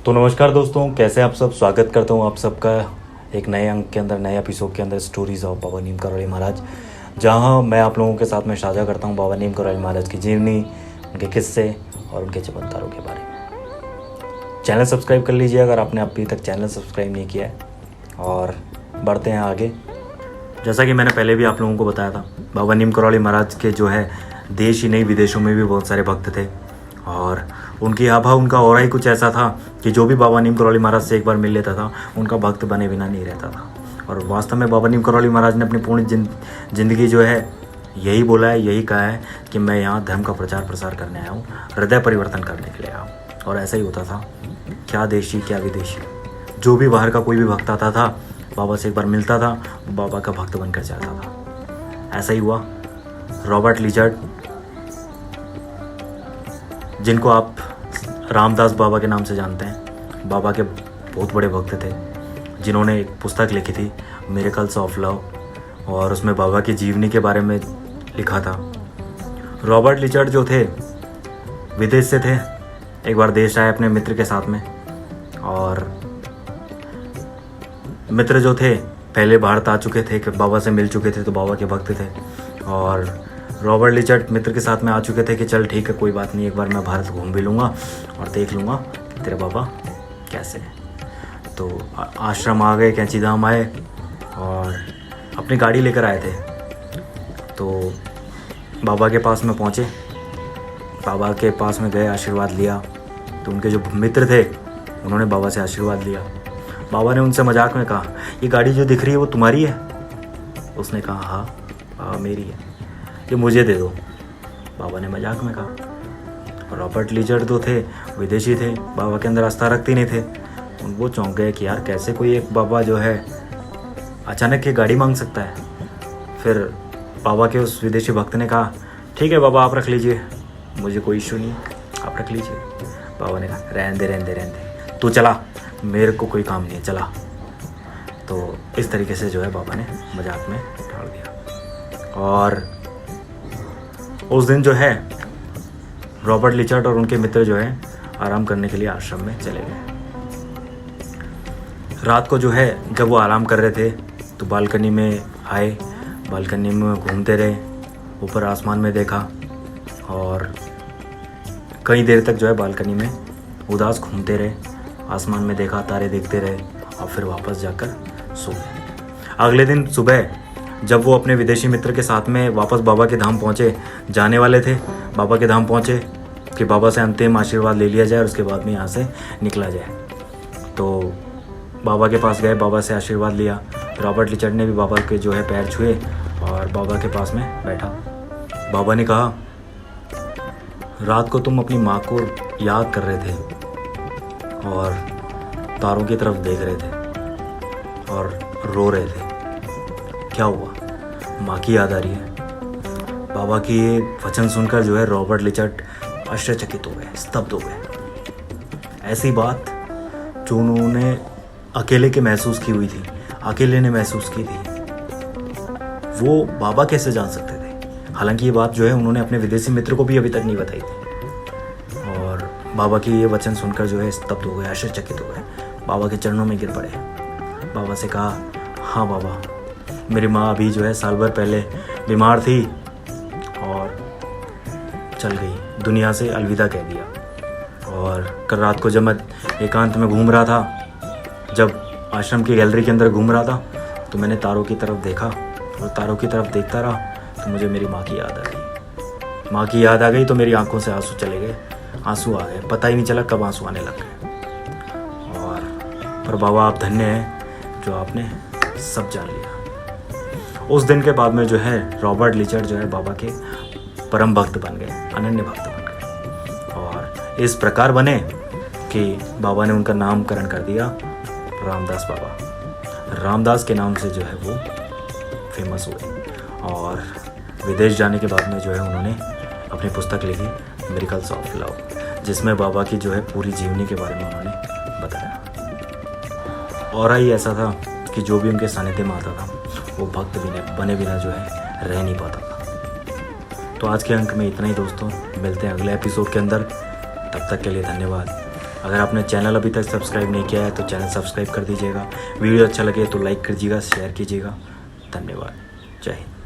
तो नमस्कार दोस्तों, कैसे आप सब। स्वागत करता हूँ आप सबका एक नए अंक के अंदर, नए एपिसोड के अंदर, स्टोरीज़ ऑफ बाबा नीम करौली महाराज, जहाँ मैं आप लोगों के साथ में साझा करता हूँ बाबा नीम करौली महाराज की जीवनी, उनके किस्से और उनके चमत्कारों के बारे में। चैनल सब्सक्राइब कर लीजिए अगर आपने अभी तक चैनल सब्सक्राइब नहीं किया है, और बढ़ते हैं आगे। जैसा कि मैंने पहले भी आप लोगों को बताया था, बाबा नीम करौली महाराज के जो है देश ही नहीं विदेशों में भी बहुत सारे भक्त थे, और उनकी आभा, उनका ऑरा ही कुछ ऐसा था कि जो भी बाबा नीम करौली महाराज से एक बार मिल लेता था उनका भक्त बने बिना नहीं रहता था। और वास्तव में बाबा नीम करौली महाराज ने अपनी पूर्ण जिंदगी जो है यही बोला है, यही कहा है कि मैं यहाँ धर्म का प्रचार प्रसार करने आया हूँ, हृदय परिवर्तन करने के लिए आया हूँ। और ऐसा ही होता था, क्या देशी क्या विदेशी, जो भी बाहर का कोई भी भक्त आता था, बाबा से एक बार मिलता था, बाबा का भक्त बनकर जाता था। ऐसा ही हुआ। रॉबर्ट लिचर्ड, जिनको आप रामदास बाबा के नाम से जानते हैं, बाबा के बहुत बड़े भक्त थे, जिन्होंने एक पुस्तक लिखी थी मिरेकल्स ऑफ लव, और उसमें बाबा की जीवनी के बारे में लिखा था। रॉबर्ट लिचर्ड जो थे विदेश से थे, एक बार देश आए अपने मित्र के साथ में, और मित्र जो थे पहले भारत आ चुके थे, कि बाबा से मिल चुके थे, तो बाबा के भक्त थे। और रॉबर्ट लिचर्ड मित्र के साथ में आ चुके थे कि चल ठीक है, कोई बात नहीं, एक बार मैं भारत घूम भी लूँगा और देख लूँगा कि तेरे बाबा कैसे हैं। तो आश्रम आ गए, कैंची धाम आए और अपनी गाड़ी लेकर आए थे। तो बाबा के पास में पहुँचे, बाबा के पास में गए, आशीर्वाद लिया। तो उनके जो मित्र थे उन्होंने बाबा से आशीर्वाद लिया। बाबा ने उनसे मजाक में कहा, ये गाड़ी जो दिख रही है वो तुम्हारी है? उसने कहा, हाँ मेरी है, ये मुझे दे दो। बाबा ने मजाक में कहा। रॉबर्ट लिचर्ड तो थे विदेशी थे, बाबा के अंदर आस्था रखते नहीं थे। वो चौंक गए कि यार कैसे कोई एक बाबा जो है अचानक ये गाड़ी मांग सकता है। फिर बाबा के उस विदेशी भक्त ने कहा, ठीक है बाबा आप रख लीजिए, मुझे कोई इशू नहीं, आप रख लीजिए। बाबा ने कहा, रहने दे, तू चला, मेरे को कोई काम नहीं है, चला। तो इस तरीके से जो है बाबा ने मजाक में टाल दिया। और उस दिन जो है रॉबर्ट लिचर्ड और उनके मित्र जो है आराम करने के लिए आश्रम में चले गए। रात को जो है जब वो आराम कर रहे थे तो बालकनी में आए, बालकनी में घूमते रहे, ऊपर आसमान में देखा, और कई देर तक जो है बालकनी में उदास घूमते रहे, आसमान में देखा, तारे देखते रहे, और फिर वापस जाकर सो गए। अगले दिन सुबह जब वो अपने विदेशी मित्र के साथ में वापस बाबा के धाम पहुँचे, जाने वाले थे, बाबा के धाम पहुँचे कि बाबा से अंतिम आशीर्वाद ले लिया जाए और उसके बाद में यहाँ से निकला जाए। तो बाबा के पास गए, बाबा से आशीर्वाद लिया। रॉबर्ट लिचर्ड ने भी बाबा के जो है पैर छुए और बाबा के पास में बैठा। बाबा ने कहा, रात को तुम अपनी माँ को याद कर रहे थे और तारों की तरफ देख रहे थे और रो रहे थे, क्या हुआ? माँ की याद आ रही है। बाबा की ये वचन सुनकर जो है रॉबर्ट लिचर्ड आश्चर्यचकित हो गए, स्तब्ध हो गए। ऐसी बात जो उन्होंने अकेले के महसूस की हुई थी, अकेले ने महसूस की थी, वो बाबा कैसे जान सकते थे? हालांकि ये बात जो है उन्होंने अपने विदेशी मित्र को भी अभी तक नहीं बताई थी। और बाबा की ये वचन सुनकर जो है स्तब्ध हो गए, आश्चर्यचकित हो गए, बाबा के चरणों में गिर पड़े। बाबा से कहा, हाँ बाबा, मेरी माँ अभी जो है साल भर पहले बीमार थी और चल गई, दुनिया से अलविदा कह दिया। और कल रात को जब मैं एकांत में घूम रहा था, जब आश्रम की गैलरी के अंदर घूम रहा था, तो मैंने तारों की तरफ देखा, और तारों की तरफ देखता रहा तो मुझे मेरी माँ की याद आ गई। माँ की याद आ गई तो मेरी आंखों से आंसू चले गए, आंसू आ गए, पता ही नहीं चला कब आंसू आने लग गए। और बाबा आप धन्य हैं जो आपने सब जान लिया। उस दिन के बाद में जो है रॉबर्ट लिचर्ड जो है बाबा के परम भक्त बन गए, अनन्य भक्त बन गए, और इस प्रकार बने कि बाबा ने उनका नामकरण कर दिया रामदास बाबा। रामदास के नाम से जो है वो फेमस हुए। और विदेश जाने के बाद में जो है उन्होंने अपनी पुस्तक लिखी मिरेकल्स ऑफ लव, जिसमें बाबा की जो है पूरी जीवनी के बारे में उन्होंने बताया। और ही ऐसा था कि जो भी उनके सानिध्य में आता था वो भक्त बने बिना जो है रह नहीं पाता था। तो आज के अंक में इतना ही दोस्तों, मिलते हैं अगले एपिसोड के अंदर, तब तक के लिए धन्यवाद। अगर आपने चैनल अभी तक सब्सक्राइब नहीं किया है तो चैनल सब्सक्राइब कर दीजिएगा। वीडियो अच्छा लगे तो लाइक कीजिएगा, शेयर कीजिएगा। धन्यवाद। जय हिंद।